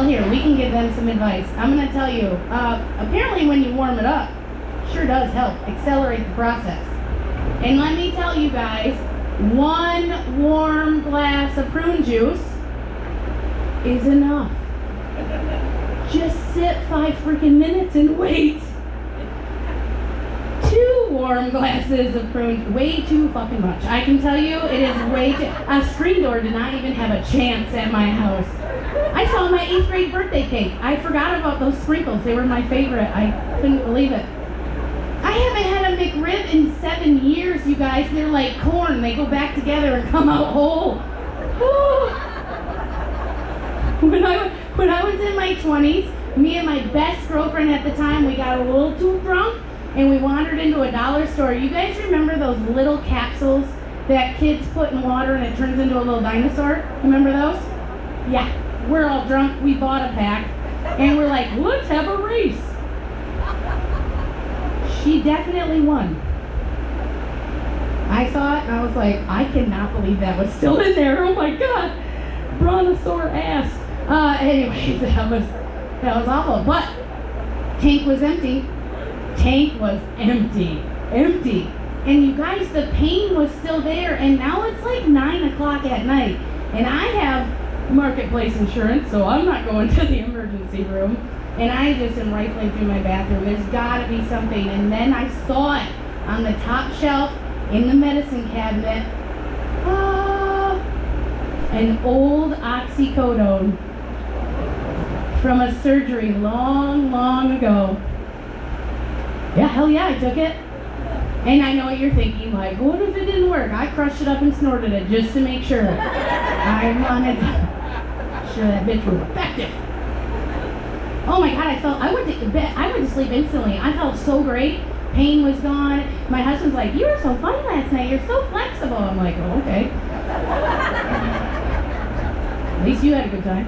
Well, here, we can give them some advice. I'm going to tell you, apparently when you warm it up, sure does help accelerate the process. And let me tell you guys, 1 warm glass of prune juice is enough. Just sit 5 freaking minutes and wait. 2 warm glasses of prune, way too fucking much. I can tell you, it is way too. A screen door did not even have a chance at my house. I saw my 8th grade birthday cake. I forgot about those sprinkles. They were my favorite. I couldn't believe it. I haven't had a McRib in 7 years, you guys. They're like corn. They go back together and come out whole. When I was in my 20s, me and my best girlfriend at the time, we got a little too drunk and we wandered into a dollar store. You guys remember those little capsules that kids put in water and it turns into a little dinosaur? Remember those? Yeah. We're all drunk. We bought a pack and we're like, let's have a race. She definitely won. I saw it and I was like, I cannot believe that was still in there. Oh my God. Brontosaur ass. Anyways, that was awful. But tank was empty. Tank was empty. Empty. And you guys, the pain was still there. And now it's like 9 o'clock at night. And I have marketplace insurance, so I'm not going to the emergency room. And I just am rifling through my bathroom. There's gotta be something. And then I saw it on the top shelf in the medicine cabinet. An old oxycodone from a surgery long, long ago. Yeah, hell yeah, I took it. And I know what you're thinking, like, what if it didn't work? I crushed it up and snorted it just to make sure. I wanted to sure that bitch was effective. Oh my God, I went to sleep instantly. I felt so great. Pain was gone. My husband's like, you were so fun last night. You're so flexible. I'm like, oh, okay. At least you had a good time.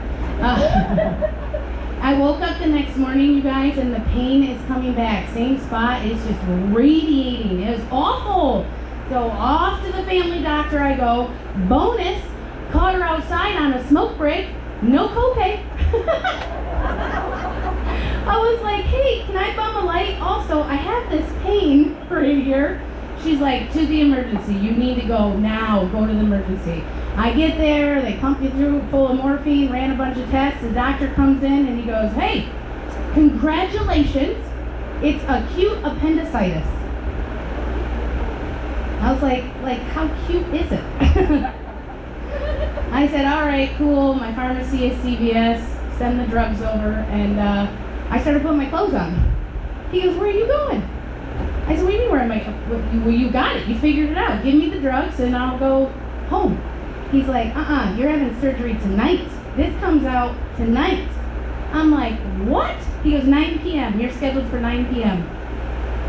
I woke up the next morning, you guys, and the pain is coming back. Same spot, it's just radiating. It was awful. So off to the family doctor I go. Bonus, caught her outside on a smoke break. No copay. I was like, hey, can I bum a light? Also, I have this pain right here. She's like, to the emergency. You need to go now. Go to the emergency. I get there, they pump you through full of morphine, ran a bunch of tests. The doctor comes in and he goes, hey, congratulations, it's acute appendicitis. I was like, how cute is it? I said, all right, cool, my pharmacy is CVS, send the drugs over, and I started putting my clothes on. He goes, where are you going? I said, what do you mean where am I? Well, you got it, you figured it out. Give me the drugs and I'll go home. He's like, you're having surgery tonight. This comes out tonight. I'm like, what? He goes, 9 p.m. You're scheduled for 9 p.m.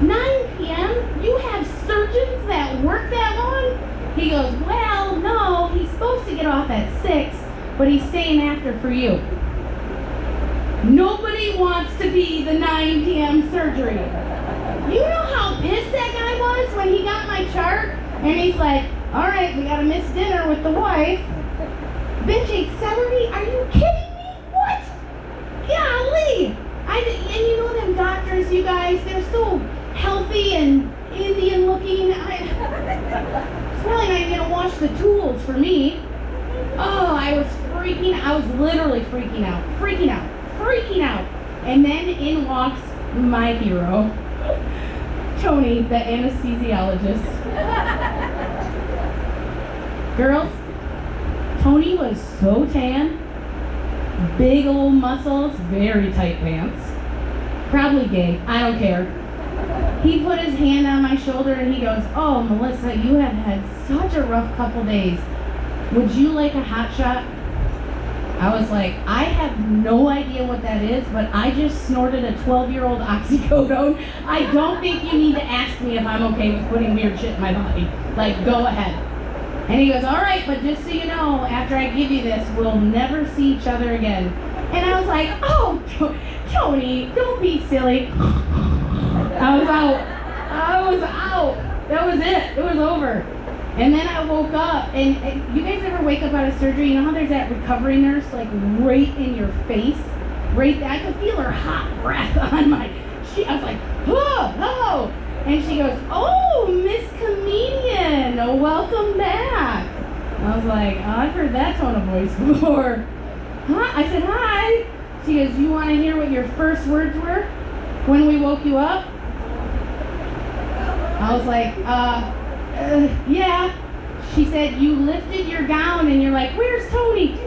9 p.m.? You have surgeons that work that long? He goes, well, no, he's supposed to get off at 6, but he's staying after for you. Nobody wants to be the 9 p.m. surgery. You know how pissed that guy was when he got my chart? And he's like, all right, we gotta miss dinner with the wife. Bitch ate celery? Are you kidding me? What? Golly! And you know them doctors, you guys, they're so healthy and Indian looking. It's probably not even gonna wash the tools for me. Oh, I was freaking out. I was literally freaking out. And then in walks my hero, Tony, the anesthesiologist. Girls, Tony was so tan, big old muscles, very tight pants, probably gay, I don't care. He put his hand on my shoulder and he goes, oh, Melissa, you have had such a rough couple days. Would you like a hot shot? I was like, I have no idea what that is, but I just snorted a 12-year-old oxycodone. I don't think you need to ask me if I'm okay with putting weird shit in my body. Like, go ahead. And he goes, all right, but just so you know, after I give you this, we'll never see each other again. And I was like, oh, Tony, don't be silly. I was out. That was it. It was over. And then I woke up, and you guys ever wake up out of surgery? You know how there's that recovery nurse, like, right in your face? Right there. I could feel her hot breath on my... I was like, oh, hello. And she goes, oh, Miss Comedian, welcome back. I was like, oh, I've heard that tone of voice before. Huh? I said, hi. She goes, you want to hear what your first words were when we woke you up? I was like, yeah. She said, you lifted your gown and you're like, where's Tony?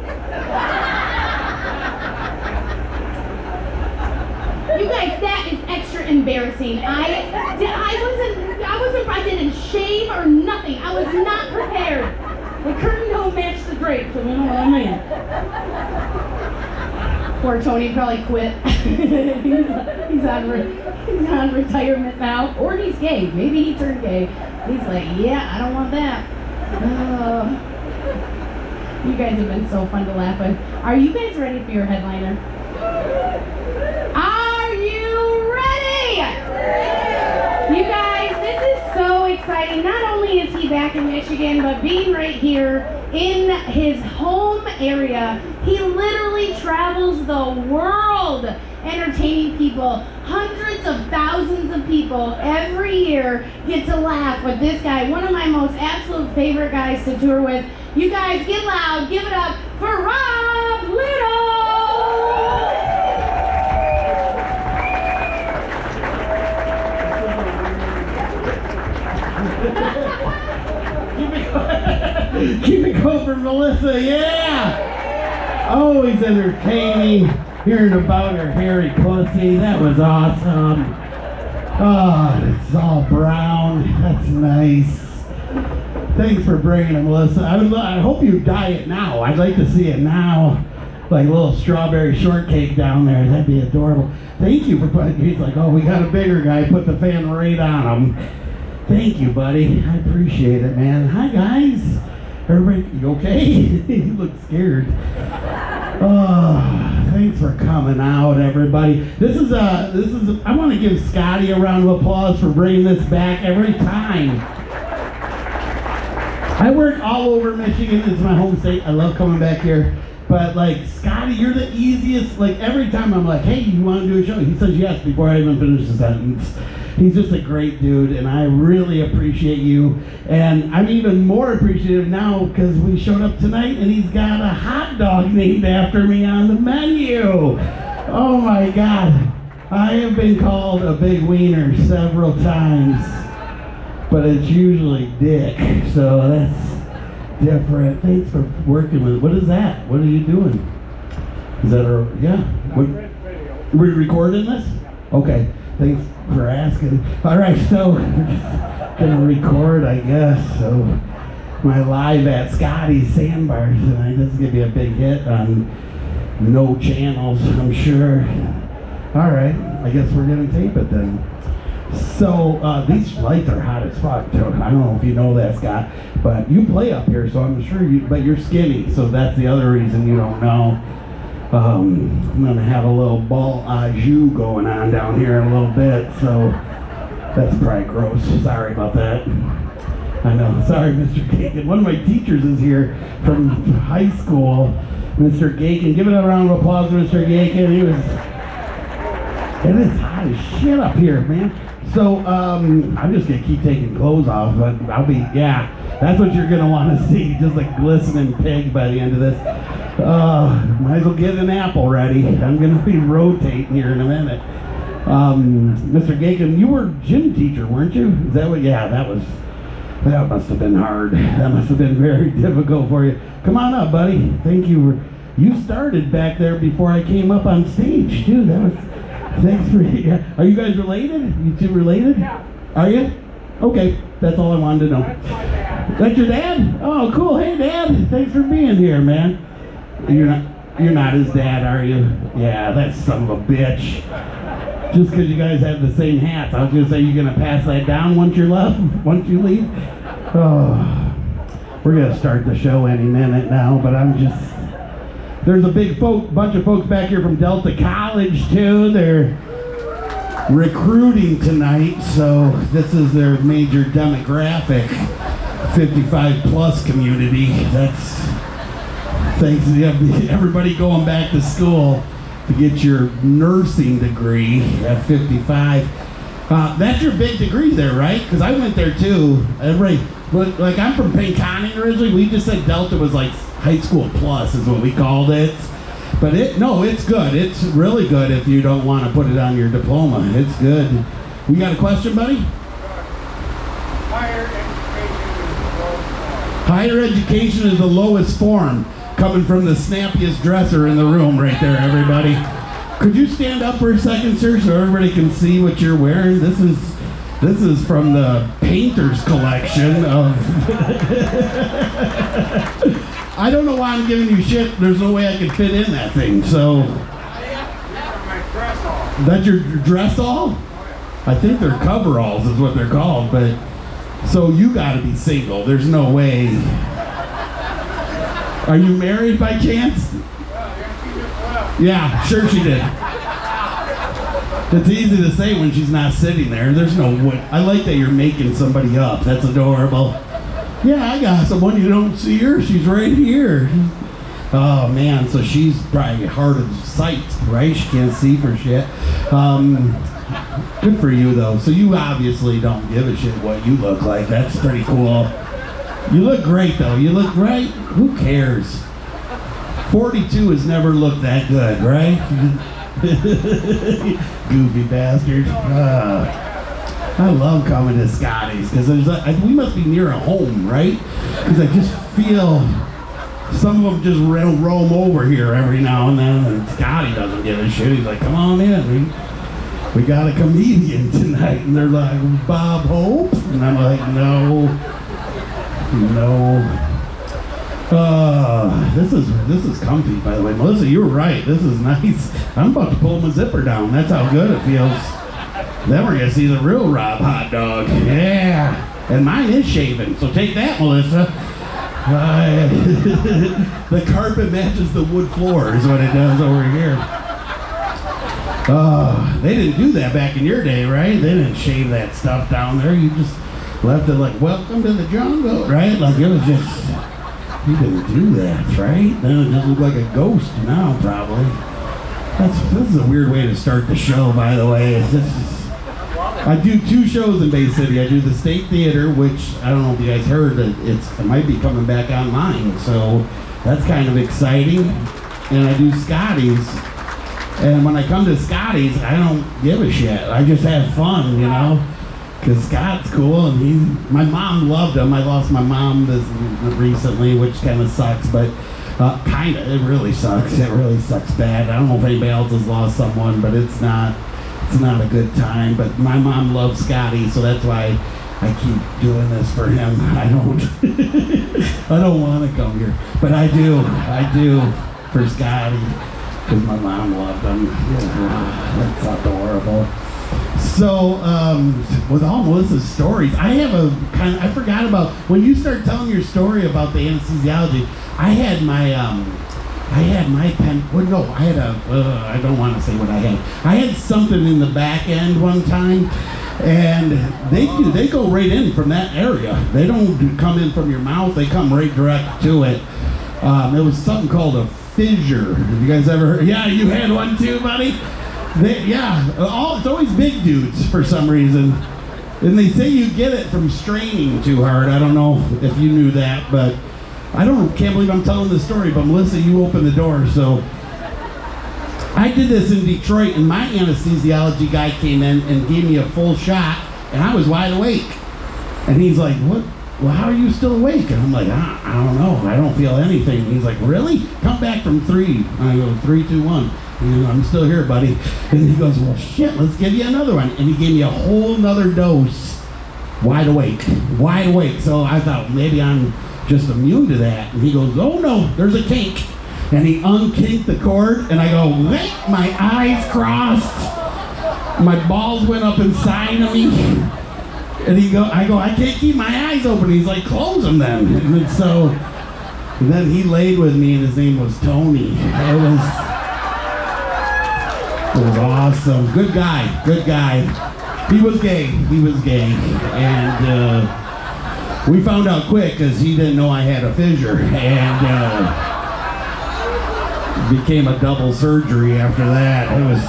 You guys, that is extra embarrassing. I didn't shave or nothing. I was not prepared. The curtain don't match the drapes, so you know what I mean. Poor Tony probably quit. he's on retirement now, or he's gay. Maybe he turned gay. He's like, yeah, I don't want that. You guys have been so fun to laugh with. Are you guys ready for your headliner? Are you ready? You guys, this is so exciting. Not only is he back in Michigan, but being right here in his home area, he literally travels the world entertaining people. Hundreds of thousands of people every year get to laugh with this guy, one of my most absolute favorite guys to tour with. You guys, get loud, give it up for Rob Little! Keep it going for Melissa, yeah! Always entertaining, hearing about her hairy pussy, that was awesome. Oh, it's all brown, that's nice. Thanks for bringing it, Melissa. I hope you dye it now. I'd like to see it now. Like a little strawberry shortcake down there, that'd be adorable. Thank you for putting, he's like, oh, we got a bigger guy, put the fan right on him. Thank you, buddy. I appreciate it, man. Hi, guys. Everybody, you okay? You look scared. Oh, thanks for coming out, everybody. This is I want to give Scotty a round of applause for bringing this back every time. I work all over Michigan. It's my home state. I love coming back here. But like, Scotty, you're the easiest. Like, every time I'm like, hey, you want to do a show? He says yes before I even finish the sentence. He's just a great dude, and I really appreciate you. And I'm even more appreciative now because we showed up tonight and he's got a hot dog named after me on the menu. Oh my God. I have been called a big wiener several times, but it's usually Dick, so that's different. Thanks for working with it. What is that? What are you doing? Is that a, yeah? We're recording this? Okay. Thanks for asking. All right, so we're just gonna record, I guess. So my live at Scotty's SANDBAR tonight. This is gonna be a big hit on no channels, I'm sure. All right, I guess we're gonna tape it then. So these lights are hot as fuck. I don't know if you know that, Scott, but you play up here, so I'm sure you. But you're skinny, so that's the other reason you don't know. I'm gonna have a little ball au jus going on down here in a little bit, so that's probably gross. Sorry about that. I know. Sorry, Mr. Gagan. One of my teachers is here from high school, Mr. Gagan. Give it a round of applause, Mr. Gagan. It is hot as shit up here, man. So I'm just gonna keep taking clothes off, but that's what you're gonna want to see, just a glistening pig by the end of this. Might as well get an apple ready. I'm gonna be rotating here in a minute. Mr. Gagan, you were gym teacher, weren't you? Is that what? Yeah, that must have been hard. That must have been very difficult for you. Come on up, buddy. Thank you. You started back there before I came up on stage, too. Thanks for. Yeah. Are you guys related? You two related? Yeah. Are you? Okay, that's all I wanted to know. That's my dad. That's your dad? Oh, cool. Hey, Dad. Thanks for being here, man. You're not his dad, are you? Yeah, that son of a bitch. Just because you guys have the same hats, I was gonna say you're gonna pass that down once you leave. Oh, we're gonna start the show any minute now, but there's a bunch of folks back here from Delta College too. They're recruiting tonight, so this is their major demographic 55 plus community. That's thanks to everybody going back to school to get your nursing degree at 55. That's your big degree there, right? Because I went there too. Everybody, like I'm from Pinconning originally. We just said Delta was like high school plus is what we called it. But it's good. It's really good if you don't want to put it on your diploma. It's good. We got a question, buddy? Higher education is the lowest form. Coming from the snappiest dresser in the room right there, everybody. Could you stand up for a second, sir, so everybody can see what you're wearing? This is from the painter's collection of... I don't know why I'm giving you shit. There's no way I could fit in that thing, so... That's your dress all? I think they're coveralls is what they're called, but... So you gotta be single. There's no way... Are you married by chance? Yeah, sure she did. It's easy to say when she's not sitting there. There's no way. I like that you're making somebody up. That's adorable. Yeah, I got someone. You don't see her. She's right here. Oh, man. So she's probably hard of sight, right? She can't see for shit. Good for you, though. So you obviously don't give a shit what you look like. That's pretty cool. You look great, though. You look great. Who cares? 42 has never looked that good, right? Goofy bastard. I love coming to Scotty's because we must be near a home, right? Because I just feel some of them just roam over here every now and then, and Scotty doesn't give a shit. He's like, come on in. We got a comedian tonight. And they're like, Bob Hope? And I'm like, no. This is comfy, by the way. Melissa, you were right. This is nice. I'm about to pull my zipper down. That's how good it feels. Then we're gonna see the real Rob hot dog. Yeah. And mine is shaven, so take that, Melissa. The carpet matches the wood floor is what it does over here. They didn't do that back in your day, right? They didn't shave that stuff down there. You just left it like, welcome to the jungle, right? Like it was just, you didn't do that, right? Then it just looked like a ghost now, probably. This is a weird way to start the show, by the way. I do 2 shows in Bay City. I do the State Theater, which I don't know if you guys heard, that it might be coming back online, so that's kind of exciting. And I do Scotty's. And when I come to Scotty's, I don't give a shit. I just have fun, you know? Because Scott's cool, and my mom loved him. I lost my mom recently, which kind of sucks, but kind of, it really sucks. It really sucks bad. I don't know if anybody else has lost someone, but it's not a good time. But my mom loves Scotty, so that's why I keep doing this for him. I don't want to come here, but I do for Scotty. Because my mom loved him. That's adorable. So, with all Melissa's stories, I forgot about, when you start telling your story about the anesthesiology, I had my pen, I don't want to say what I had. I had something in the back end one time, and they go right in from that area. They don't come in from your mouth, they come right direct to it. It was something called a fissure. Have you guys ever heard? Yeah, you had one too, buddy? It's always big dudes for some reason. And they say you get it from straining too hard. I don't know if you knew that, but can't believe I'm telling this story, but Melissa, you opened the door, so. I did this in Detroit, and my anesthesiology guy came in and gave me a full shot, and I was wide awake. And he's like, what? Well, how are you still awake? And I'm like, I don't know. I don't feel anything. And he's like, really? Come back from 3. I go, 3, 2, 1. And I'm still here, buddy. And he goes, well, shit, let's give you another one. And he gave me a whole nother dose. Wide awake. So I thought maybe I'm just immune to that. And he goes, oh, no, there's a kink. And he unkinked the cord. And I go, wait, my eyes crossed. My balls went up inside of me. And I go, I can't keep my eyes open. He's like, close them then. And so then he laid with me, and his name was Tony. It was awesome. Good guy. He was gay. And We found out quick because he didn't know I had a fissure, and became a double surgery after that. It was,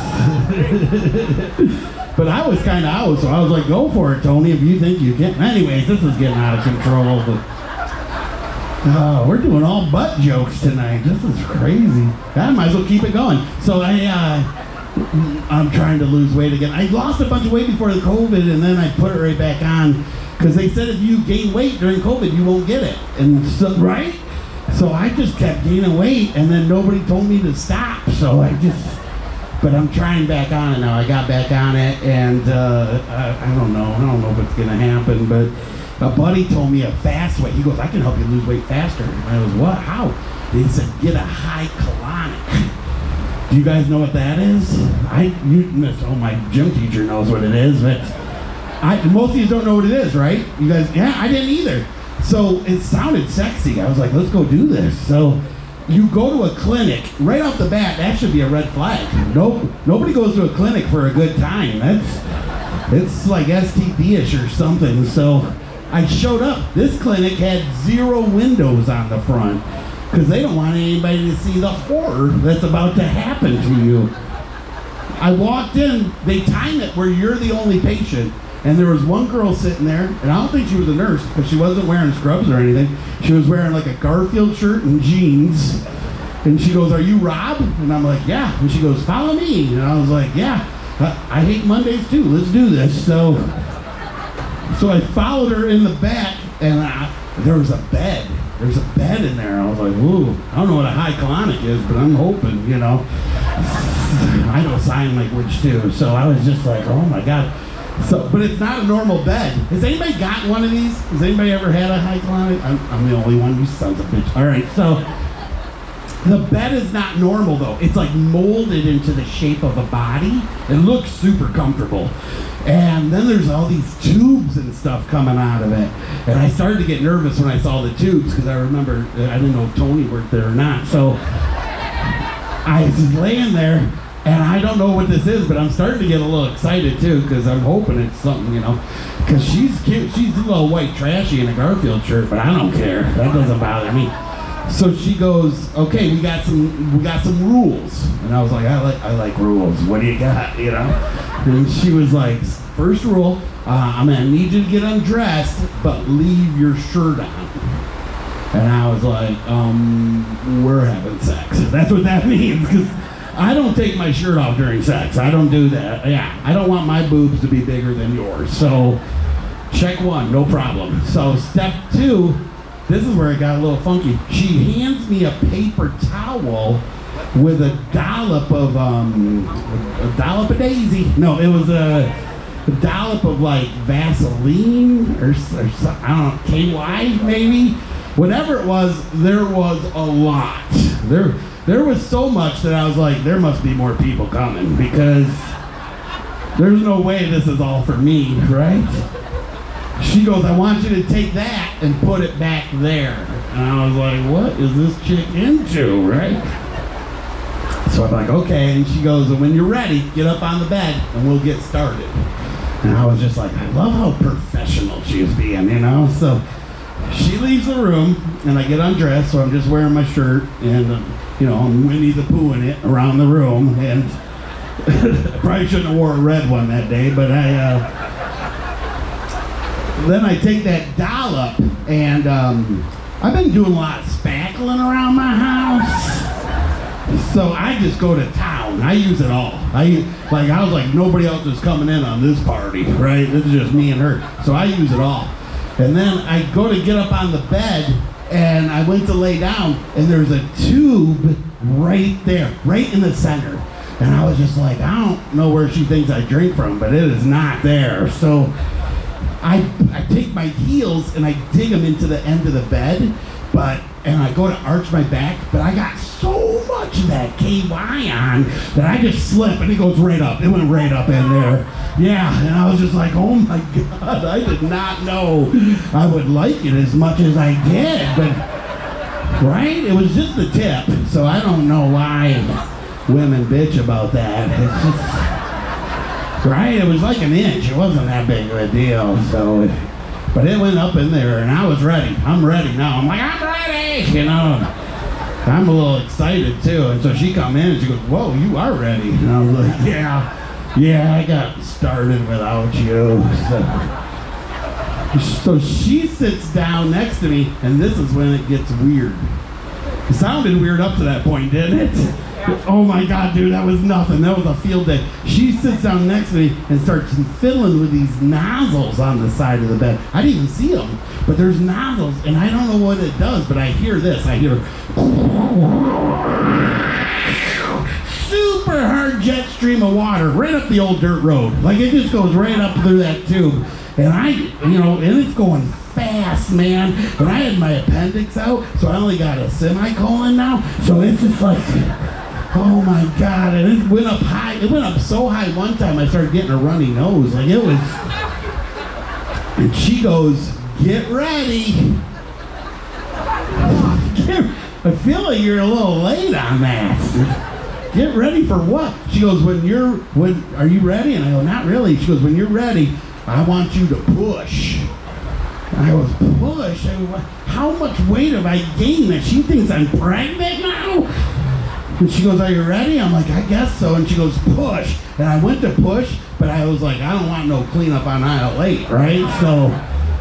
but I was kind of out, so I was like, "Go for it, Tony, if you think you can." Anyways, this is getting out of control. But we're doing all butt jokes tonight. This is crazy. I might as well keep it going. So I'm trying to lose weight again. I lost a bunch of weight before the COVID, and then I put it right back on because they said if you gain weight during COVID, you won't get it. And so, right? So I just kept gaining weight, and then nobody told me to stop. So but I'm trying back on it now. I got back on it, and I don't know. I don't know if it's gonna happen, but a buddy told me a fast way. He goes, "I can help you lose weight faster." And I was, "What? How?" They said, "Get a high colonic." Do you guys know what that is? My gym teacher knows what it is, but most of you don't know what it is, right? You guys, yeah, I didn't either. So it sounded sexy. I was like, let's go do this. So you go to a clinic, right off the bat, that should be a red flag. Nobody goes to a clinic for a good time. It's like STD-ish or something. So I showed up. This clinic had 0 windows on the front because they don't want anybody to see the horror that's about to happen to you. I walked in, they time it where you're the only patient, and there was one girl sitting there, and I don't think she was a nurse because she wasn't wearing scrubs or anything. She was wearing like a Garfield shirt and jeans, and she goes, "Are you Rob?" And I'm like, "Yeah." And she goes, "Follow me." And I was like, "Yeah, I hate Mondays too, let's do this." So I followed her in the back, and there was a bed. There's a bed in there. I was like, "Ooh, I don't know what a high colonic is, but I'm hoping, I know sign language too." So I was just like, "Oh my God." So, but it's not a normal bed. Has anybody got one of these? Has anybody ever had a high colonic? I'm the only one, you sons of bitch. All right, so the bed is not normal though. It's like molded into the shape of a body. It looks super comfortable. And then there's all these tubes and stuff coming out of it. And I started to get nervous when I saw the tubes because I remember, I didn't know if Tony worked there or not. So I was just laying there, and I don't know what this is, but I'm starting to get a little excited too because I'm hoping it's something, because she's cute. She's a little white trashy in a Garfield shirt, but I don't care. That doesn't bother me. So she goes, "Okay, we got some rules." And I was like, I like rules. What do you got, And she was like, "First rule, I'm gonna need you to get undressed, but leave your shirt on." And I was like, we're having sex. That's what that means, because I don't take my shirt off during sex. I don't do that. Yeah, I don't want my boobs to be bigger than yours. So check 1, no problem. So step 2, this is where it got a little funky. She hands me a paper towel with a dollop of daisy. No, it was a dollop of like Vaseline or I don't know, KY maybe. Whatever it was, there was a lot. There was so much that I was like, there must be more people coming because there's no way this is all for me, right? She goes, "I want you to take that and put it back there." And I was like, what is this chick into, right? So I'm like, okay. And she goes, "And when you're ready, get up on the bed and we'll get started." And I was just like, I love how professional she was being, So she leaves the room, and I get undressed, so I'm just wearing my shirt, and I'm Winnie the Pooh in it around the room, and I probably shouldn't have wore a red one that day, but then I take that dollop, and I've been doing a lot of spackling around my house, so I just go to town. I use it all. I was like, nobody else is coming in on this party, right? This is just me and her, so I use it all. And then I go to get up on the bed, and I went to lay down, and there's a tube right there, right in the center. And I was just like, I don't know where she thinks I drink from, but it is not there. So I take my heels and I dig them into the end of the bed, and I go to arch my back, but I got so much of that KY on that I just slip, and it goes right up. It went right up in there. Yeah, and I was just like, oh my God, I did not know I would like it as much as I did, but, right? It was just the tip, so I don't know why women bitch about that. It's just, right? It was like an inch. It wasn't that big of a deal, so But it went up in there, and I was ready. I'm ready now. I'm like, I'm ready, you know. I'm a little excited too. And so she come in and she goes, whoa, you are ready. And I was like, yeah, I got started without you. So she sits down next to me, and this is when it gets weird. It sounded weird up to that point, didn't it? Yeah. Oh my God, dude, that was nothing. That was a field day. She sits down next to me and starts fiddling with these nozzles on the side of the bed. I didn't even see them, but there's nozzles, and I don't know what it does, but I hear this. I hear super hard jet stream of water right up the old dirt road. Like it just goes right up through that tube. And and it's going fast, man. And I had my appendix out, so I only got a semicolon now. So it's just like, oh my God. And it went up high. It went up so high one time I started getting a runny nose. Like it was. And she goes, get ready. I feel like you're a little late on that. Get ready for what? She goes, are you ready? And I go, not really. She goes, when you're ready, I want you to push. And I goes, push? I go, how much weight have I gained that she thinks I'm pregnant now? And she goes, are you ready? I'm like, I guess so. And she goes, push. And I went to push, but I was like, I don't want no cleanup on aisle 8, right? So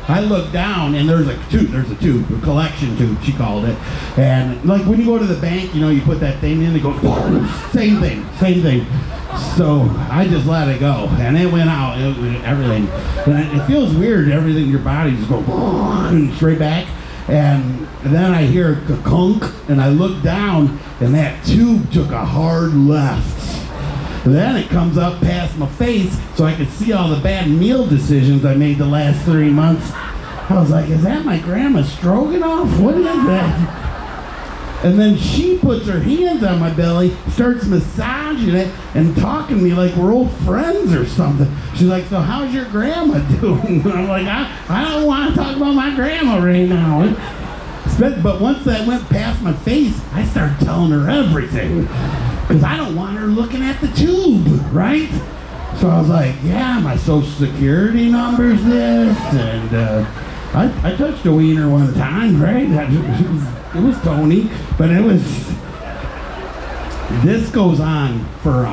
I looked down, and there's a tube, a collection tube, she called it. And like when you go to the bank, you put that thing in, it goes, same thing. So I just let it go, and it went out, everything. And it feels weird, everything, your body just goes straight back. And then I hear a kunk, and I look down, and that tube took a hard left. Then it comes up past my face, so I could see all the bad meal decisions I made the last 3 months. I was like, is that my grandma's stroganoff? What is that? And then she puts her hands on my belly, starts massaging it, and talking to me like we're old friends or something. She's like, so how's your grandma doing? And I'm like, I don't want to talk about my grandma right now. But once that went past my face, I started telling her everything. Because I don't want her looking at the tube, right? So I was like, yeah, my social security number's this, and I touched a wiener one time, right? It was Tony, but this goes on for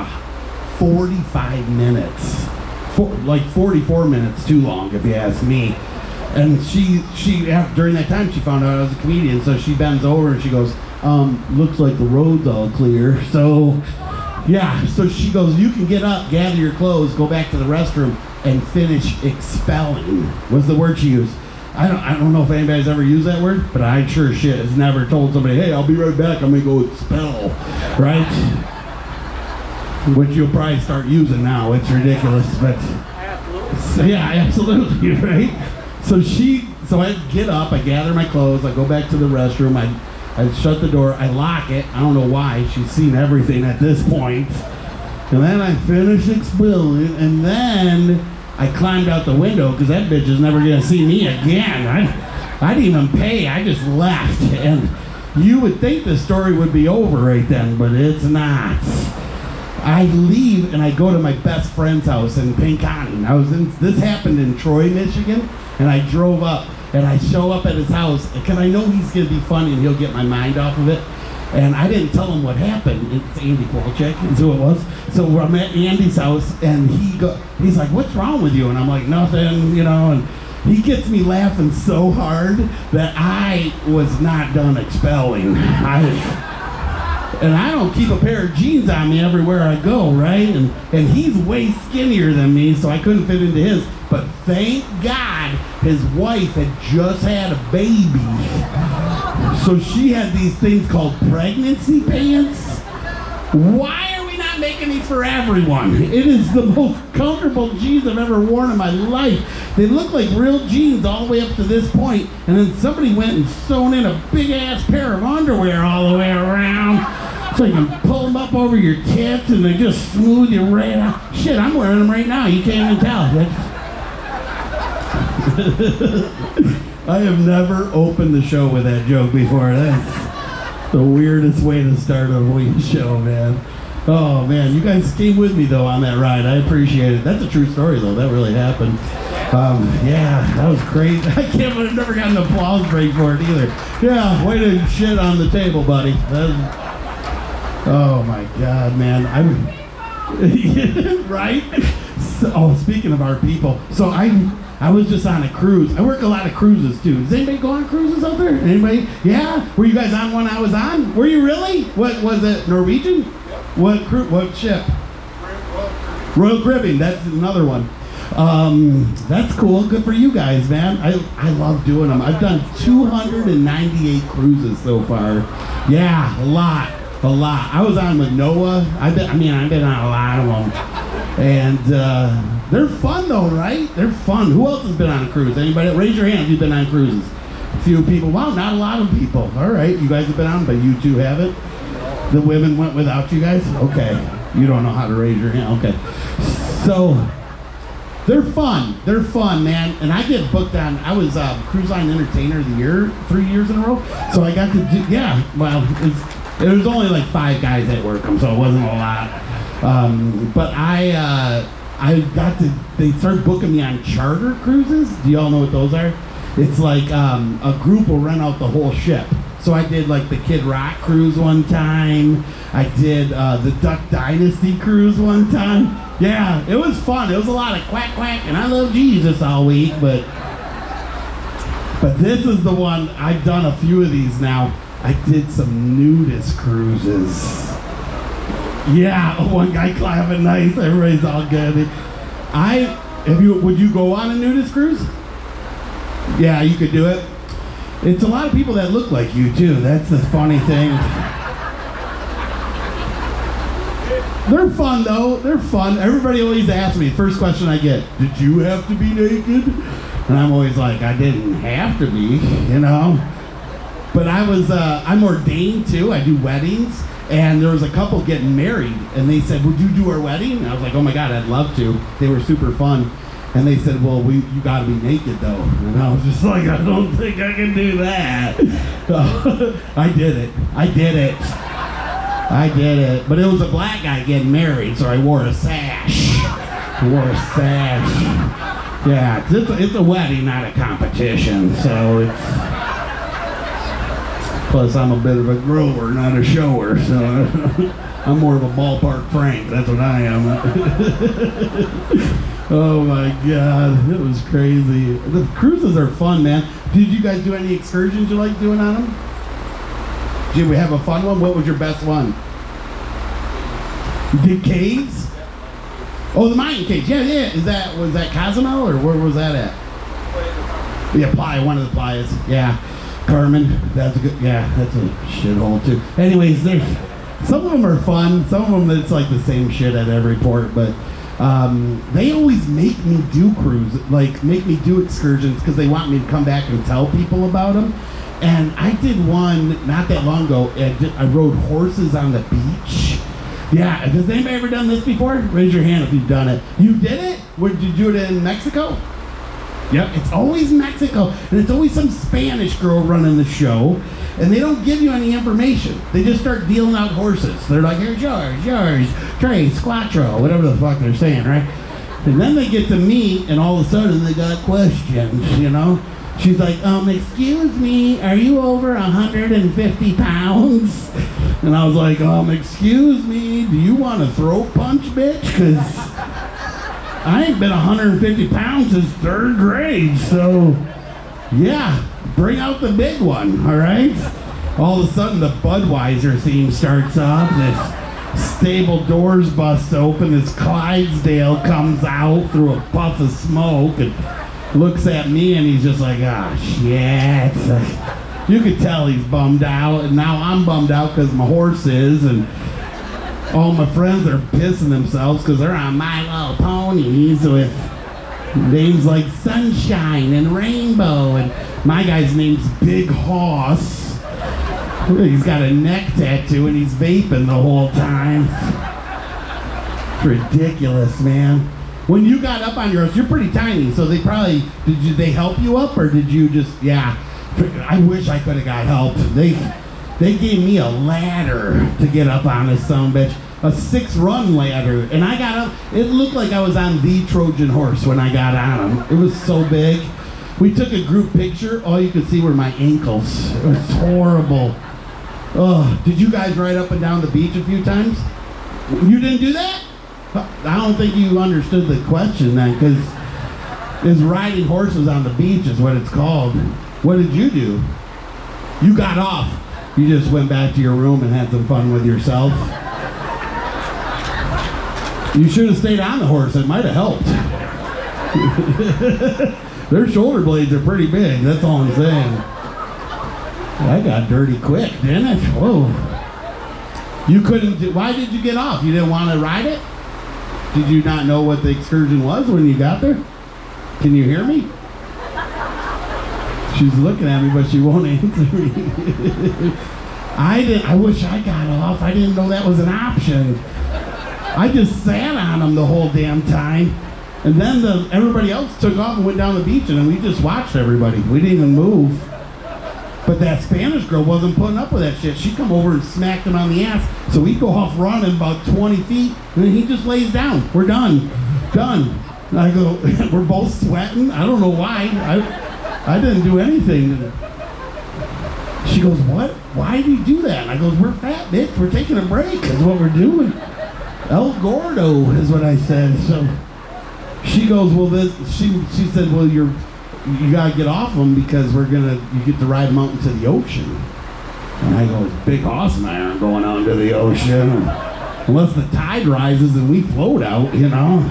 45 minutes, like 44 minutes too long, if you ask me. And she during that time, she found out I was a comedian, so she bends over and she goes, looks like the road's all clear. So, yeah, so she goes, you can get up, gather your clothes, go back to the restroom, and finish expelling, was the word she used. I don't know if anybody's ever used that word, but I sure shit has never told somebody, hey, I'll be right back, I'm gonna go expel, right? Which you'll probably start using now, it's ridiculous, but so, yeah, absolutely, right? So I get up, I gather my clothes, I go back to the restroom, I shut the door, I lock it, I don't know why, she's seen everything at this point, and then I finish expelling, and then I climbed out the window because that bitch is never gonna see me again. I didn't even pay, I just left. And you would think the story would be over right then, but it's not. I leave and I go to my best friend's house in Pinconning. This happened in Troy, Michigan, and I drove up and I show up at his house because I know he's gonna be funny and he'll get my mind off of it. And I didn't tell him what happened. It's Andy Polchek, is who it was. So I'm at Andy's house, and he's like, what's wrong with you? And I'm like, nothing, and he gets me laughing so hard that I was not done expelling. And I don't keep a pair of jeans on me everywhere I go, right? And he's way skinnier than me, so I couldn't fit into his. But thank God his wife had just had a baby. So she had these things called pregnancy pants. Why are we not making these for everyone? It is the most comfortable jeans I've ever worn in my life. They look like real jeans all the way up to this point, and then somebody went and sewn in a big ass pair of underwear all the way around. So you can pull them up over your tits and they just smooth you right out. Shit, I'm wearing them right now. You can't even tell. I have never opened the show with that joke before. That's the weirdest way to start a week show, man. Oh, man. You guys came with me, though, on that ride. I appreciate it. That's a true story, though. That really happened. Yeah, that was crazy. I can't believe I've never gotten an applause break for it either. Yeah, way to shit on the table, buddy. Oh my God, man. Right? So, speaking of our people, so I was just on a cruise. I work a lot of cruises too. Does anybody go on cruises out there? Anybody? Yeah? Were you guys on one I was on? Were you really? What was it? Norwegian? What ship? Royal Caribbean. That's another one. That's cool. Good for you guys, man. I love doing them. I've done 298 cruises so far. Yeah, a lot. I was on with Noah. I've been on a lot of them. And they're fun though, right? They're fun. Who else has been on a cruise? Anybody? Raise your hand if you've been on cruises. A few people. Wow, not a lot of people. All right, you guys have been on, but you two haven't? The women went without you guys? Okay. You don't know how to raise your hand. Okay. So, they're fun, man. And I get booked on, I was Cruise Line Entertainer of the Year 3 years in a row. So I got to do, yeah, well, it was only like 5 guys that work them, so it wasn't a lot. But I got to, they started booking me on charter cruises. Do y'all know what those are? It's like a group will rent out the whole ship. So I did like the Kid Rock cruise one time. I did the Duck Dynasty cruise one time. Yeah, it was fun. It was a lot of quack quack, and I love Jesus all week, but this is the one, I've done a few of these now. I did some nudist cruises. Yeah, one guy clapping nice, everybody's all good. Would you go on a nudist cruise? Yeah, you could do it. It's a lot of people that look like you too. That's the funny thing. They're fun though. They're fun. Everybody always asks me, first question I get, did you have to be naked? And I'm always like, I didn't have to be, you know. But I'm ordained too. I do weddings. And there was a couple getting married. And they said, would you do our wedding? And I was like, oh my God, I'd love to. They were super fun. And they said, well, you gotta be naked though. And I was just like, I don't think I can do that. So, I did it. But it was a black guy getting married, so I wore a sash. Yeah, it's a wedding, not a competition. So it's... Plus, I'm a bit of a grower, not a shower. So I'm more of a ballpark Frank. That's what I am. Oh my God, it was crazy. The cruises are fun, man. Did you guys do any excursions you like doing on them? Did we have a fun one? What was your best one? You did caves? Oh, the Mayan caves. Yeah. Was that Cozumel or where was that at? Yeah, Playa, one of the playas. Yeah. Carmen, that's a good, yeah, that's a shithole too. Anyways, some of them are fun. Some of them it's like the same shit at every port, but they always make me do cruises, like make me do excursions because they want me to come back and tell people about them. And I did one not that long ago. I rode horses on the beach. Yeah, has anybody ever done this before? Raise your hand if you've done it. You did it? Did you do it in Mexico? Yep, it's always Mexico, and it's always some Spanish girl running the show, and they don't give you any information. They just start dealing out horses. They're like, here's yours, tres, cuatro, whatever the fuck they're saying, right? And then they get to me, and all of a sudden they got questions, you know? She's like, excuse me, are you over 150 pounds? And I was like, excuse me, do you want a throat punch, bitch? Because I ain't been 150 pounds since 3rd grade, so yeah, bring out the big one, all right? All of a sudden the Budweiser theme starts up, this stable doors bust open, this Clydesdale comes out through a puff of smoke and looks at me and he's just like, shit. You could tell he's bummed out, and now I'm bummed out because my horse is, and all my friends are pissing themselves because they're on My Little Ponies with names like Sunshine and Rainbow, and my guy's name's Big Hoss. He's got a neck tattoo and he's vaping the whole time. It's ridiculous, man. When you got up on your horse, you're pretty tiny, so they probably, did they help you up, or did you just, yeah. I wish I could have got help. They gave me a ladder to get up on this son of a bitch. a 6-run ladder, and I got up. It looked like I was on the Trojan horse when I got on him. It was so big. We took a group picture. All you could see were my ankles. It was horrible. Oh, did you guys ride up and down the beach a few times? You didn't do that? I don't think you understood the question then, because it's riding horses on the beach is what it's called. What did you do? You got off. You just went back to your room and had some fun with yourself. You should have stayed on the horse. It might have helped. Their shoulder blades are pretty big. That's all I'm saying. I got dirty quick, didn't it? Whoa. You couldn't do, why did you get off? You didn't want to ride it? Did you not know what the excursion was when you got there? Can you hear me? She's looking at me, but she won't answer me. I wish I got off. I didn't know that was an option. I just sat on them the whole damn time. And then everybody else took off and went down the beach, and then we just watched everybody. We didn't even move. But that Spanish girl wasn't putting up with that shit. She come over and smacked him on the ass. So we go off running about 20 feet, and then he just lays down. We're done. Done. And I go, we're both sweating. I don't know why. I didn't do anything. She goes, what? Why do you do that? And I goes, we're fat, bitch. We're taking a break. That's what we're doing. El Gordo is what I said. So she goes, well, she said, well, you got to get off them because you get to ride them out into the ocean. And I go, Big Hoss and I aren't going out into the ocean. Unless the tide rises and we float out, you know.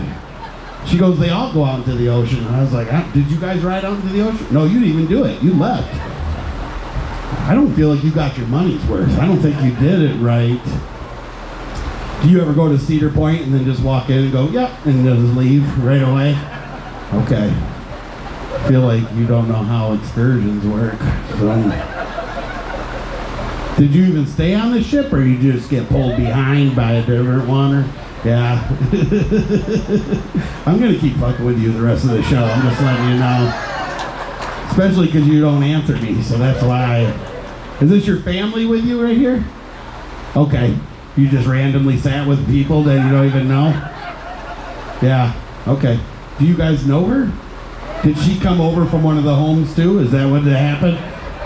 She goes, they all go out into the ocean. And I was like, did you guys ride out into the ocean? No, you didn't even do it. You left. I don't feel like you got your money's worth. I don't think you did it right. Do you ever go to Cedar Point and then just walk in and go, yep, and just leave right away? Okay. I feel like you don't know how excursions work. So, did you even stay on the ship, or you just get pulled behind by a different one? Or, yeah. I'm going to keep fucking with you the rest of the show. I'm just letting you know. Especially because you don't answer me, so that's why. Is this your family with you right here? Okay. You just randomly sat with people that you don't even know? Yeah. Okay. Do you guys know her? Did she come over from one of the homes too? Is that what happened?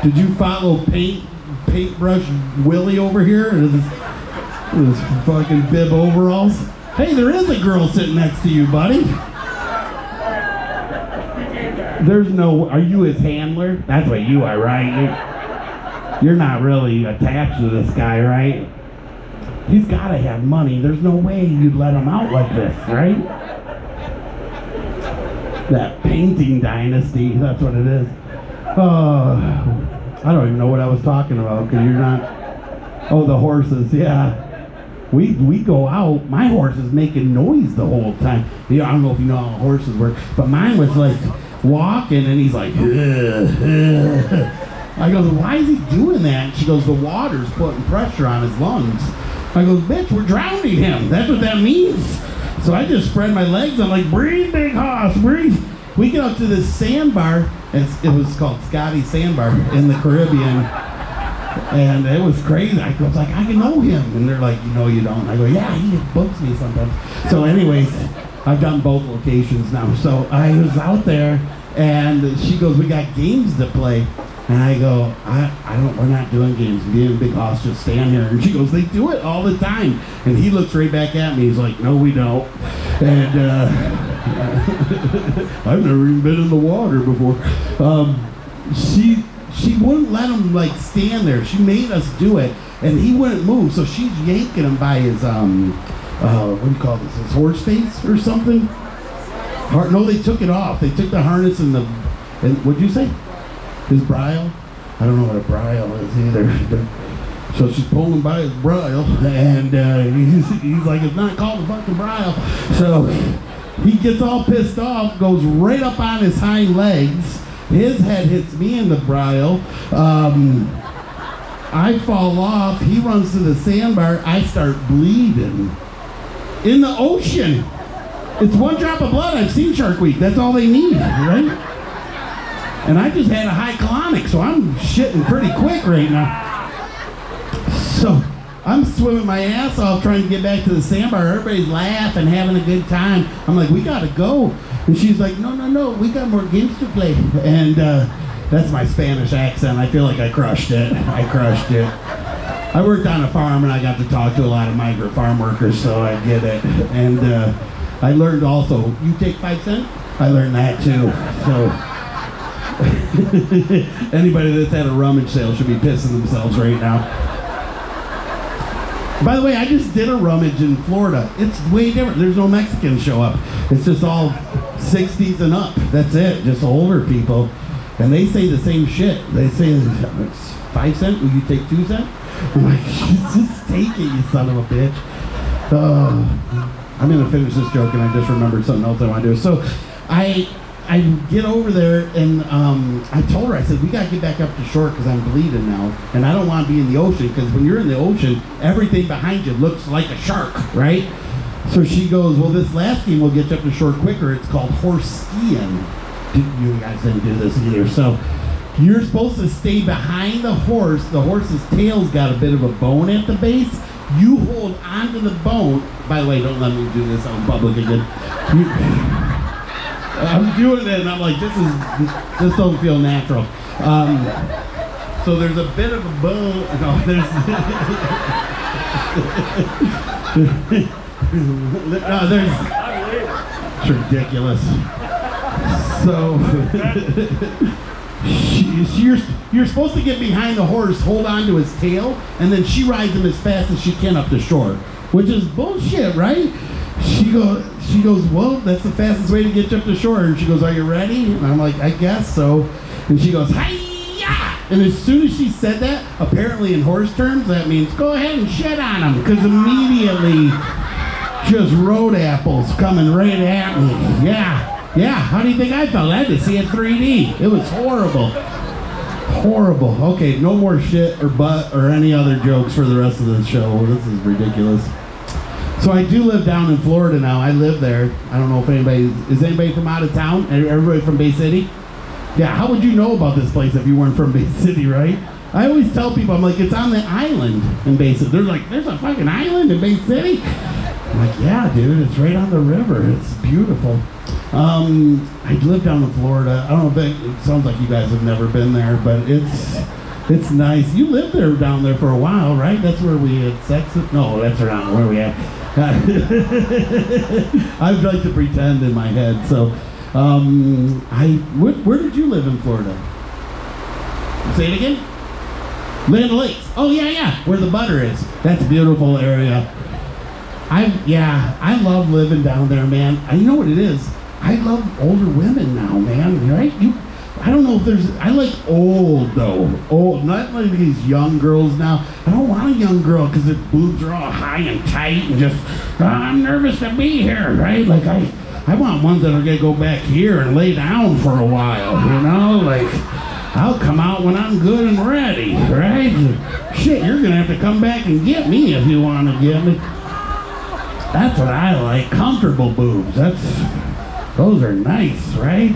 Did you follow Paintbrush Willie over here? This fucking bib overalls? Hey, there is a girl sitting next to you, buddy. Are you his handler? That's what you are, right? You're not really attached to this guy, right? He's gotta have money. There's no way you'd let him out like this, right? That painting dynasty, that's what it is. I don't even know what I was talking about, because you're not... Oh, the horses, yeah. We go out, my horse is making noise the whole time. I don't know if you know how horses work, but mine was like walking, and he's like... I go, why is he doing that? And she goes, the water's putting pressure on his lungs. I go, bitch, we're drowning him. That's what that means. So I just spread my legs. I'm like, breathe, Big Hoss, breathe. We get up to this sandbar, and it was called Scotty Sandbar in the Caribbean. And it was crazy. I was like, I know him. And they're like, no, you don't. I go, yeah, he books me sometimes. So anyways, I've done both locations now. So I was out there, and she goes, we got games to play. And I go, we're not doing games. Me and Big Hoss just stand here. And she goes, they do it all the time. And he looks right back at me. He's like, no, we don't. And I've never even been in the water before. She wouldn't let him like stand there. She made us do it, and he wouldn't move. So she's yanking him by his what do you call this? His horse face or something? No, they took it off. They took the harness and what'd you say? His bridle? I don't know what a bridle is either. So she's pulling by his bridle, and he's like, it's not called a fucking bridle. So he gets all pissed off, goes right up on his hind legs. His head hits me in the bridle. I fall off. He runs to the sandbar. I start bleeding. In the ocean. It's one drop of blood. I've seen Shark Week. That's all they need, right? And I just had a high colonic, so I'm shitting pretty quick right now. So I'm swimming my ass off trying to get back to the sandbar. Everybody's laughing, having a good time. I'm like, we gotta go. And she's like, no, we got more games to play. And that's my Spanish accent. I feel like I crushed it. I worked on a farm and I got to talk to a lot of migrant farm workers, so I get it. And I learned also, you take 5 cents? I learned that too. So anybody that's at a rummage sale should be pissing themselves right now. By the way, I just did a rummage in Florida. It's way different. There's no Mexicans show up. It's just all 60s and up. That's it. Just older people. And they say the same shit. They say, it's 5 cents? Will you take 2 cents? I'm like, just take it, you son of a bitch. I'm going to finish this joke, and I just remembered something else I want to do. So I get over there, and I told her, I said, we got to get back up to shore because I'm bleeding now. And I don't want to be in the ocean because when you're in the ocean, everything behind you looks like a shark, right? So she goes, well, this last game will get you up to shore quicker. It's called horse skiing. You guys didn't do this either. So you're supposed to stay behind the horse. The horse's tail's got a bit of a bone at the base. You hold onto the bone. By the way, don't let me do this out in public again. I'm doing it and I'm like, this don't feel natural. So there's a bit of a bone. No, there's it's ridiculous. So you're supposed to get behind the horse, hold on to his tail, and then she rides him as fast as she can up the shore, which is bullshit, right? She goes, well, that's the fastest way to get you up the shore. And she goes, are you ready? And I'm like, I guess so. And she goes, hi-ya! And as soon as she said that, apparently in horse terms, that means go ahead and shit on him, because immediately just road apples coming right at me. Yeah, how do you think I felt? I had to see it 3D. It was horrible. Okay, no more shit or butt or any other jokes for the rest of the show. This is ridiculous. So I do live down in Florida now. I live there. I don't know if is anybody from out of town? Everybody from Bay City? Yeah, how would you know about this place if you weren't from Bay City, right? I always tell people, I'm like, it's on the island in Bay City. They're like, there's a fucking island in Bay City? I'm like, yeah, dude, it's right on the river. It's beautiful. I live down in Florida. I don't know if it sounds like you guys have never been there, but it's nice. You lived there down there for a while, right? That's where we had sex. No, that's not where we had. I'd like to pretend in my head. So, where did you live in Florida? Say it again. Land Lakes. Oh yeah, where the butter is. That's a beautiful area. I love living down there, man. You know what it is? I love older women now, man, right? I don't know if I like old though. Old, not like these young girls now. I don't want a young girl because their boobs are all high and tight and just, I'm nervous to be here, right? Like I want ones that are gonna go back here and lay down for a while, you know? Like, I'll come out when I'm good and ready, right? Shit, you're gonna have to come back and get me if you want to get me. That's what I like, comfortable boobs. Those are nice, right?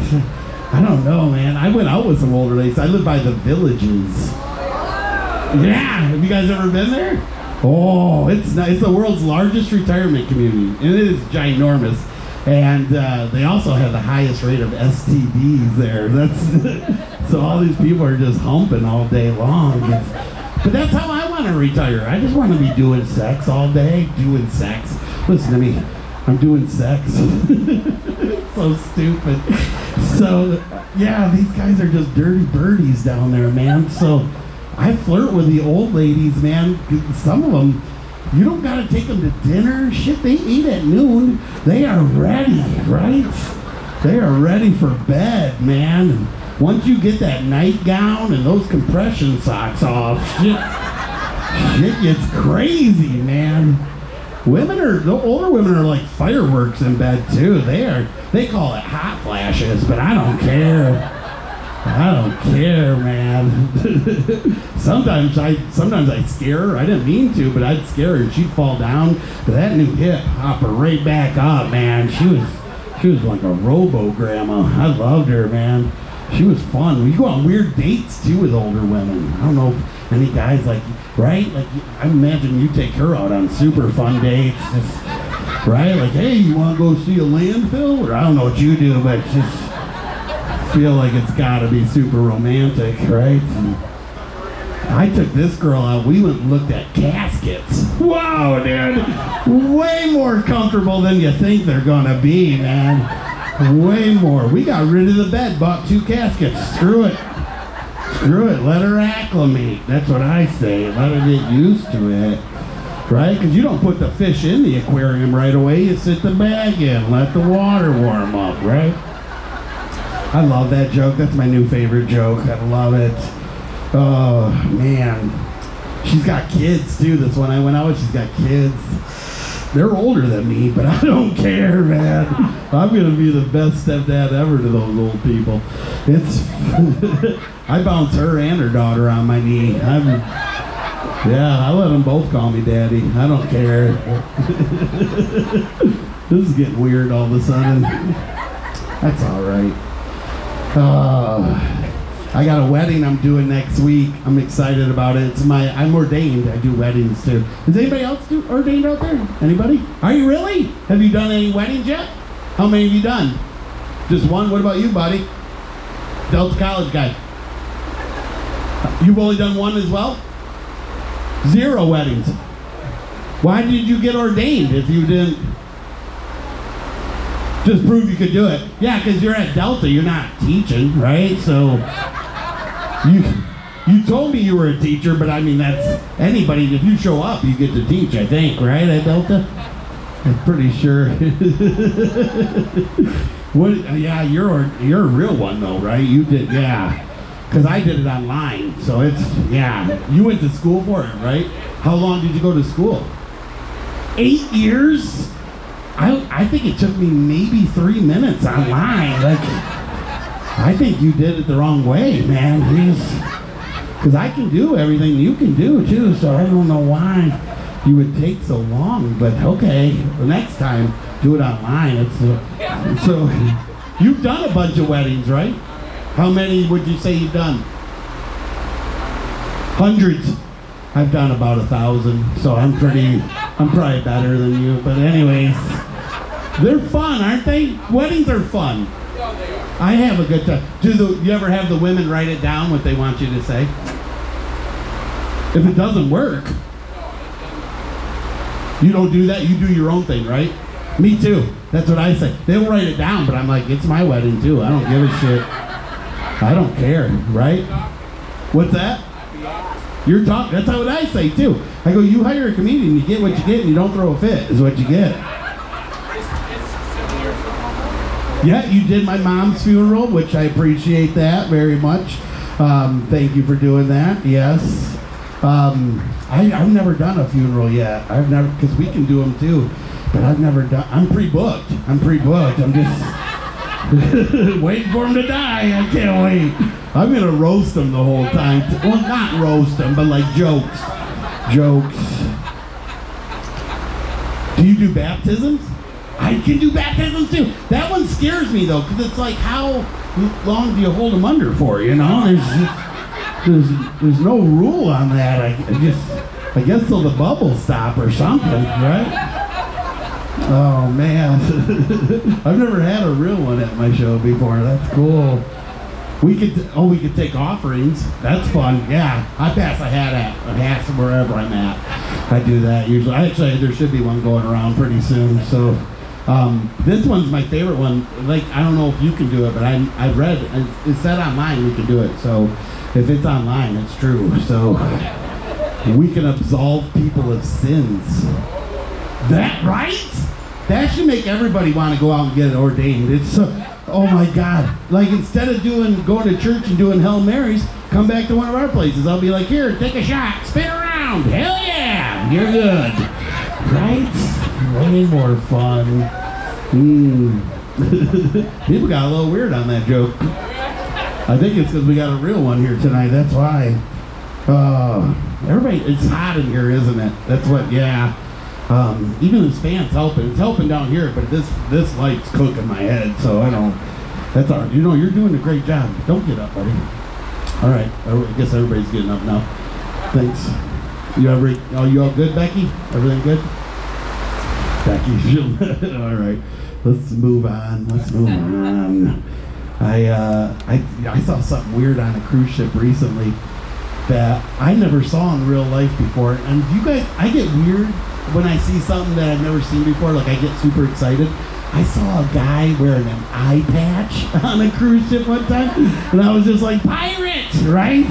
I don't know, man. I went out with some older ladies. I live by the Villages. Yeah, have you guys ever been there? Oh, it's nice. It's the world's largest retirement community, and it is ginormous. And they also have the highest rate of STDs there. So all these people are just humping all day long. But that's how I want to retire. I just want to be doing sex all day, doing sex. Listen to me, I'm doing sex. So stupid. So, yeah, these guys are just dirty birdies down there, man. So I flirt with the old ladies, man. Some of them, you don't got to take them to dinner. Shit, they eat at noon. They are ready, right? They are ready for bed, man. And once you get that nightgown and those compression socks off, shit gets crazy, man. The older women are like fireworks in bed too. They call it hot flashes, but I don't care. I don't care, man. Sometimes I scare her. I didn't mean to, but I'd scare her and she'd fall down. But that new hip hop her right back up, man. She was like a robo grandma. I loved her, man. She was fun. We go on weird dates too with older women. I don't know. Any guys like, right? Like, I imagine you take her out on super fun dates, just, right? Like, hey, you want to go see a landfill? Or I don't know what you do, but just feel like it's got to be super romantic, right? And I took this girl out. We went and looked at caskets. Wow, dude. Way more comfortable than you think they're going to be, man. Way more. We got rid of the bed, bought 2 caskets. Screw it. Screw it. Let her acclimate. That's what I say. Let her get used to it. Right? Because you don't put the fish in the aquarium right away. You sit the bag in. Let the water warm up, right? I love that joke. That's my new favorite joke. I love it. Oh, man. She's got kids, too. This one I went out with, she's got kids. They're older than me, but I don't care, man. I'm going to be the best stepdad ever to those old people. It's I bounce her and her daughter on my knee. I let them both call me daddy. I don't care. This is getting weird all of a sudden. That's all right. I got a wedding I'm doing next week. I'm excited about it. I'm ordained. I do weddings too. Is anybody else ordained out there? Anybody? Are you really? Have you done any weddings yet? How many have you done? Just one? What about you, buddy? Delta College guy. You've only done one as well? 0 weddings. Why did you get ordained if you didn't? Just prove you could do it. Yeah, because you're at Delta, you're not teaching, right? So you told me you were a teacher, but I mean that's anybody. If you show up, you get to teach. I think, right, at Delta. I'm pretty sure. What? Yeah, you're a real one though, right? You did, yeah. Because I did it online, so it's You went to school for it, right? How long did you go to school? 8 years. I think it took me maybe 3 minutes online. Like, I think you did it the wrong way, man. Because I can do everything you can do too, so I don't know why you would take so long. But okay, the next time do it online. So you've done a bunch of weddings, right? How many would you say you've done? Hundreds. I've done about 1,000, so I'm probably better than you. But anyways, they're fun, aren't they? Weddings are fun. I have a good time. You ever have the women write it down what they want you to say? If it doesn't work, you don't do that. You do your own thing, right? Me too. That's what I say. They'll write it down, but I'm like, it's my wedding too. I don't give a shit. I don't care, right? What's that? You're talking. That's what I say too. I go, you hire a comedian, you get what you get, and you don't throw a fit. Is what you get. Yeah, you did my mom's funeral, which I appreciate that very much. Thank you for doing that. Yes. I've never done a funeral yet. I've never, because we can do them too, but I've never done. I'm pre-booked. I'm just waiting for them to die. I can't wait. I'm gonna roast them the whole time. Well, not roast them, but like jokes. Do you do baptisms? I can do baptisms too. That one scares me though, because it's like, how long do you hold them under for? You know, there's no rule on that. I guess till the bubbles stop or something, right? Oh man, I've never had a real one at my show before. That's cool. We could take offerings. That's fun. Yeah, I pass a hat wherever I'm at. I do that usually. Actually, there should be one going around pretty soon. So, this one's my favorite one. Like, I don't know if you can do it, but I read it said online we can do it. So, if it's online, it's true. So, we can absolve people of sins. That right? That should make everybody want to go out and get ordained. It's so. Oh my God. Like, instead of going to church and doing Hail Marys, come back to one of our places. I'll be like, here, take a shot, spin around. Hell yeah, you're good. Right? Way more fun. People got a little weird on that joke. I think it's because we got a real one here tonight. That's why. Everybody, it's hot in here, isn't it? That's what, yeah. Even this fan's helping. It's helping down here, but this light's cooking my head, so I don't. That's all right. You know, you're doing a great job. Don't get up, buddy. All right. I guess everybody's getting up now. Thanks. You all good, Becky? Everything good? Becky, all right. Let's move on. I saw something weird on a cruise ship recently that I never saw in real life before. And you guys, I get weird when I see something that I've never seen before. Like I get super excited. I saw a guy wearing an eye patch on a cruise ship one time, and I was just like, pirates, right?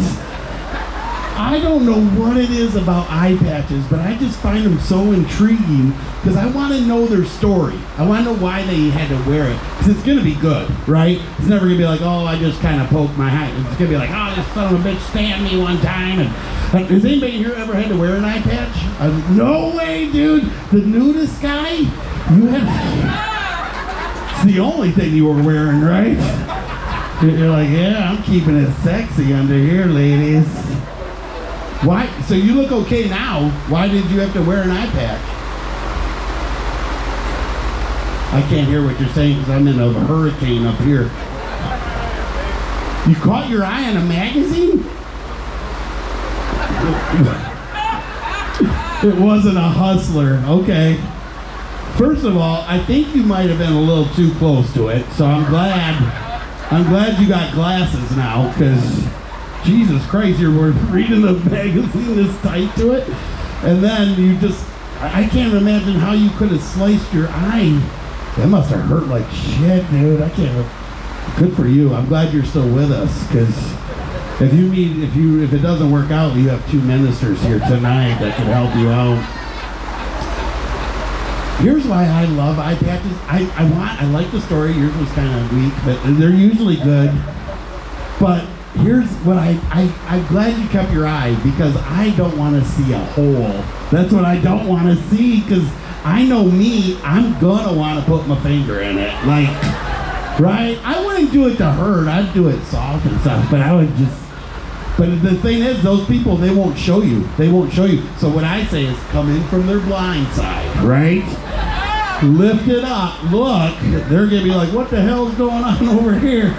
I don't know what it is about eye patches, but I just find them so intriguing because I want to know their story. I want to know why they had to wear it, because it's going to be good, right? It's never going to be like, oh, I just kind of poked my eye. It's going to be like, oh, this son of a bitch stabbed me one time. And has anybody here ever had to wear an eye patch? No way, dude. The nudist guy? You have... It's the only thing you were wearing, right? You're like, yeah, I'm keeping it sexy under here, ladies. Why? So you look okay now. Why did you have to wear an eye patch? I can't hear what you're saying because I'm in a hurricane up here. You caught your eye on a magazine? It wasn't a Hustler. Okay. First of all, I think you might have been a little too close to it, so I'm glad you got glasses now, because Jesus Christ, you're reading a magazine this tight to it, and then I can't imagine how you could have sliced your eye. That must have hurt like shit, dude. Good for you. I'm glad you're still with us, because if it doesn't work out, you have two ministers here tonight that can help you out. Here's why I love eye patches. I like the story. Yours was kind of weak, but they're usually good. But here's what I'm glad you kept your eye, because I don't want to see a hole. That's what I don't want to see, because I know me, I'm gonna want to put my finger in it. Like, right? I wouldn't do it to hurt. I'd do it soft and stuff, but but the thing is, those people, they won't show you. So what I say is come in from their blind side, right? Lift it up, look, they're gonna be like, what the hell's going on over here?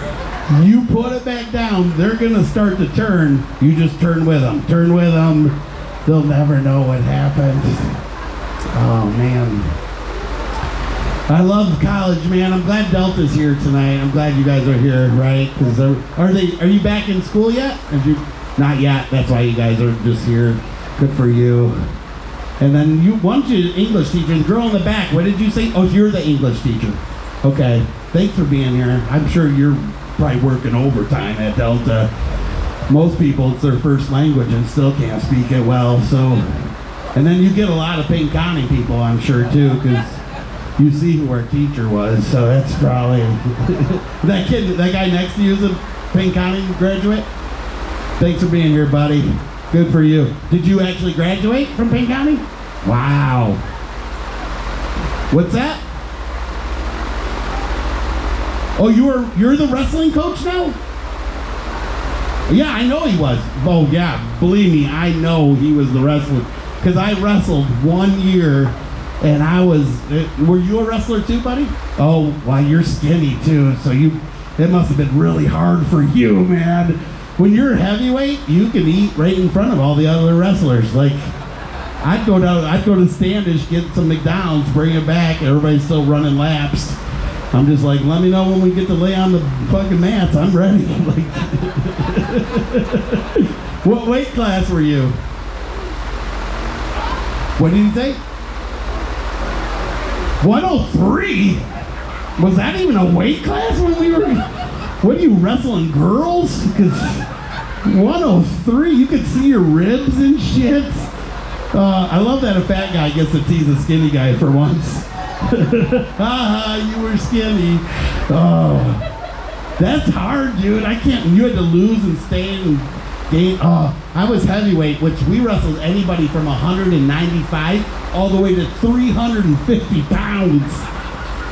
You put it back down, they're gonna start to turn. You just turn with them. They'll never know what happened. Oh man. I love college, man. I'm glad Delta's here tonight. I'm glad you guys are here, right? Because are you back in school yet? Not yet. That's why you guys are just here. Good for you. And then once you're English teacher, the girl in the back, what did you say? Oh, you're the English teacher. Okay. Thanks for being here. I'm sure you're probably working overtime at Delta. Most people, it's their first language and still can't speak it well. So, and then you get a lot of Payne County people, I'm sure too, because you see who our teacher was. So that's probably that guy next to you is a Payne County graduate. Thanks for being here, buddy. Good for you. Did you actually graduate from Payne County? Wow. What's that? Oh, you're the wrestling coach now? Yeah, I know he was. Oh yeah, believe me, I know he was the wrestler. Because I wrestled 1 year, and were you a wrestler too, buddy? Oh, well, you're skinny too, so it must have been really hard for you, man. When you're heavyweight, you can eat right in front of all the other wrestlers. Like, I'd go to Standish, get some McDonald's, bring it back, and everybody's still running laps. I'm just like, let me know when we get to lay on the fucking mats. I'm ready. Like, what weight class were you? What did you say? 103? Was that even a weight class when we were? What are you, wrestling girls? Because 103, you could see your ribs and shit. I love that a fat guy gets to tease a skinny guy for once. Haha, you were skinny. Oh, that's hard, dude. I can't. You had to lose and stay and gain. Oh, I was heavyweight, which we wrestled anybody from 195 all the way to 350 pounds.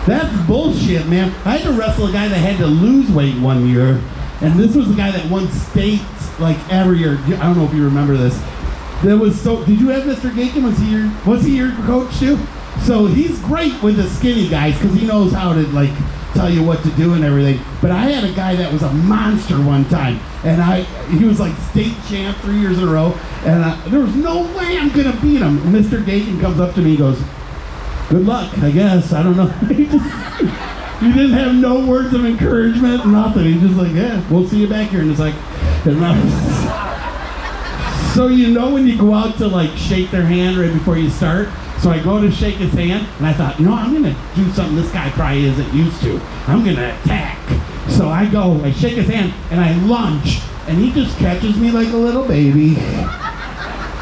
That's bullshit, man. I had to wrestle a guy that had to lose weight 1 year, and this was the guy that won states like every year. I don't know if you remember this. Did you have Mr. Gakin? Was he your coach too? So he's great with the skinny guys because he knows how to like tell you what to do and everything. But I had a guy that was a monster one time, and he was like state champ 3 years in a row, and there was no way I'm gonna beat him. And Mr. Gayton comes up to me, and goes, "Good luck, I guess. I don't know." He didn't have no words of encouragement, nothing. He's just like, "Yeah, we'll see you back here." And it's like, so you know when you go out to like shake their hand right before you start. So I go to shake his hand, and I thought, I'm gonna do something this guy probably isn't used to. I'm gonna attack. So I shake his hand, and I lunge, and he just catches me like a little baby,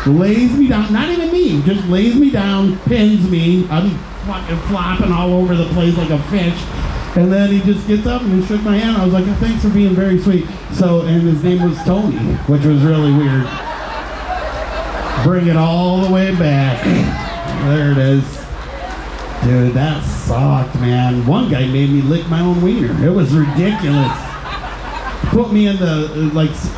lays me down, not even me, just lays me down, pins me. I'm fucking flopping all over the place like a fish. And then he just gets up and he shook my hand. I was like, "Thanks for being very sweet." So, and his name was Tony, which was really weird. Bring it all the way back. There it is. Dude, that sucked, man. One guy made me lick my own wiener. It was ridiculous. Put me in the,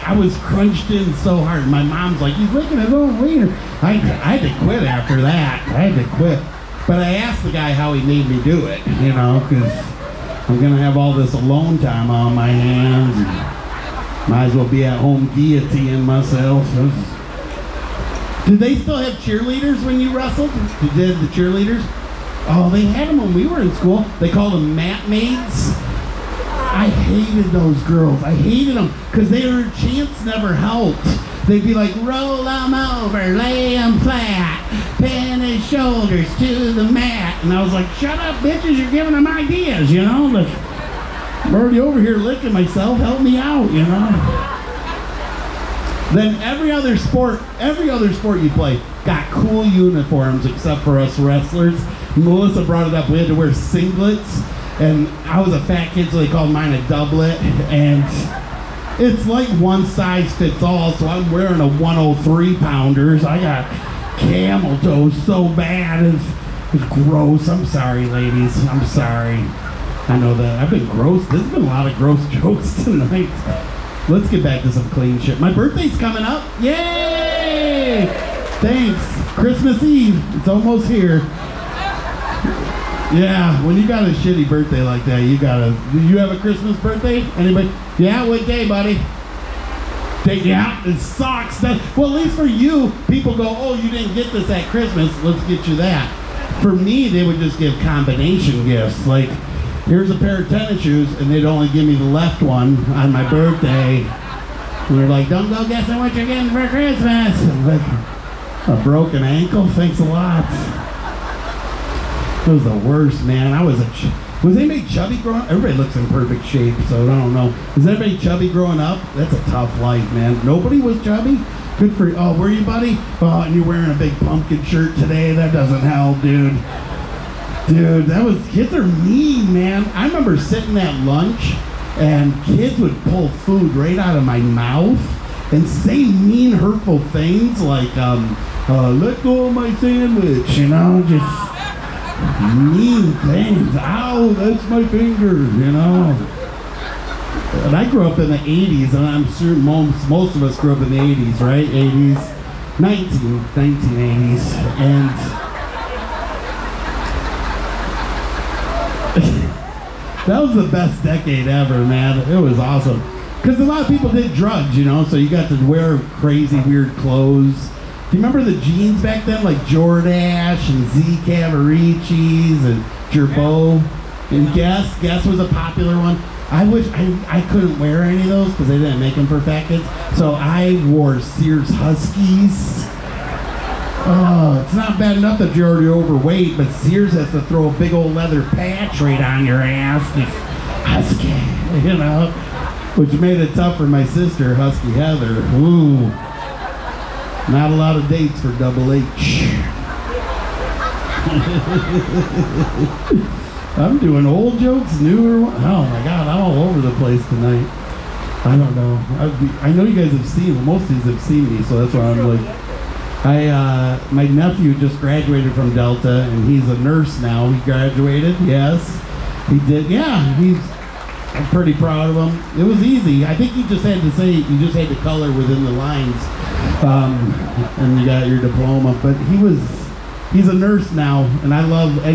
I was crunched in so hard. My mom's like, "He's licking his own wiener." I had to quit after that. I had to quit. But I asked the guy how he made me do it, because I'm going to have all this alone time on my hands. And might as well be at home guillotining myself. Did they still have cheerleaders when you wrestled? Did the cheerleaders? Oh, they had them when we were in school. They called them mat maids. I hated those girls. I hated them because their chants never helped. They'd be like, "Roll them over, lay them flat, pin his shoulders to the mat." And I was like, "Shut up, bitches, you're giving them ideas, Like, I'm already over here licking myself, help me out, Then every other sport you play got cool uniforms except for us wrestlers. Melissa brought it up, we had to wear singlets, and I was a fat kid, so they called mine a doublet, and it's like one size fits all, so I'm wearing a 103 pounders. I got camel toes so bad, it's gross. I'm sorry, ladies, I'm sorry. I know that, I've been gross, there's been a lot of gross jokes tonight. Let's get back to some clean shit. My birthday's coming up. Yay! Thanks. Christmas Eve. It's almost here. Yeah, when you got a shitty birthday like that, do you have a Christmas birthday? Anybody? Yeah, what day, buddy? Yeah, it sucks. Well, at least for you, people go, "Oh, you didn't get this at Christmas. Let's get you that." For me, they would just give combination gifts. Like, "Here's a pair of tennis shoes," and they'd only give me the left one on my birthday. And they're like, "Don't go guessing what you're getting for Christmas." I'm like, "A broken ankle? Thanks a lot." It was the worst, man. Was anybody chubby growing up? Everybody looks in perfect shape, so I don't know. Was anybody chubby growing up? That's a tough life, man. Nobody was chubby? Good for you. Oh, were you, buddy? Oh, and you're wearing a big pumpkin shirt today. That doesn't help, dude. Dude, kids are mean, man. I remember sitting at lunch and kids would pull food right out of my mouth and say mean, hurtful things like, "Let go of my sandwich," just mean things. "Ow, that's my finger," And I grew up in the 80s, and I'm sure most of us grew up in the 80s, right? 80s, 1980s, and that was the best decade ever, man. It was awesome. Because a lot of people did drugs, so you got to wear crazy, weird clothes. Do you remember the jeans back then, like Jordache and Z Cavariccis and Gerbeau? And Guess was a popular one. I wish I couldn't wear any of those because they didn't make them for fat kids. So I wore Sears Huskies. Oh, it's not bad enough that you're already overweight, but Sears has to throw a big old leather patch right on your ass. Husky, which made it tough for my sister, Husky Heather. Ooh, not a lot of dates for Double H. I'm doing old jokes, newer ones. Oh my God, I'm all over the place tonight. I don't know. I know you guys have seen, most of you have seen me, so that's why I'm like, my nephew just graduated from Delta, and he's a nurse now. He graduated, yes. He did, yeah, I'm pretty proud of him. It was easy. I think you just had to color within the lines, and you got your diploma, but he was He's a nurse now, and I love